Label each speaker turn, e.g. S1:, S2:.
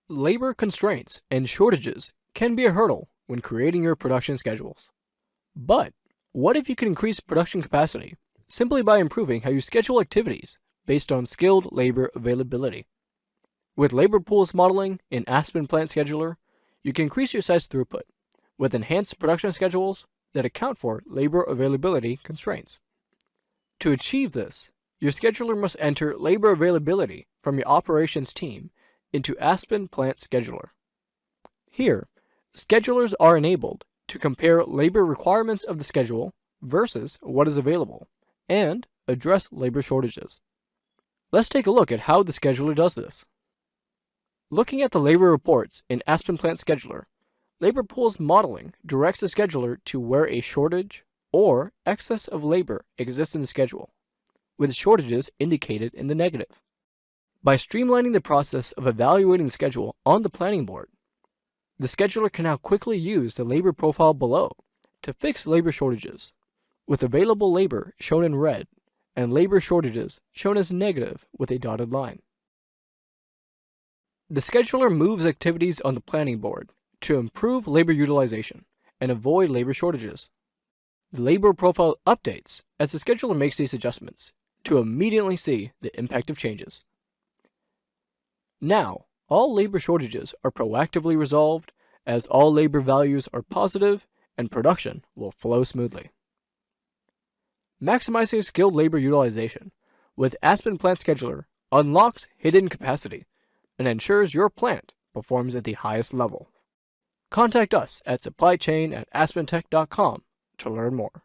S1: Labor constraints and shortages can be a hurdle when creating your production schedules. But what if you can increase production capacity simply by improving how you schedule activities based on skilled labor availability? With labor pools modeling in Aspen Plant Scheduler, you can increase your site's throughput with enhanced production schedules that account for labor availability constraints. To achieve this, your scheduler must enter labor availability from your operations team into Aspen Plant Scheduler. Here, schedulers are enabled to compare labor requirements of the schedule versus what is available and address labor shortages. Let's take a look at how the scheduler does this. Looking at the labor reports in Aspen Plant Scheduler, labor pools modeling directs the scheduler to where a shortage or excess of labor exists in the schedule, with shortages indicated in the negative. By streamlining the process of evaluating the schedule on the planning board, the scheduler can now quickly use the labor profile below to fix labor shortages, with available labor shown in red and labor shortages shown as negative with a dotted line. The scheduler moves activities on the planning board to improve labor utilization and avoid labor shortages. The labor profile updates as the scheduler makes these adjustments to immediately see the impact of changes. Now, all labor shortages are proactively resolved as all labor values are positive and production will flow smoothly. Maximizing skilled labor utilization with Aspen Plant Scheduler unlocks hidden capacity and ensures your plant performs at the highest level. Contact us at supplychain@aspentech.com to learn more.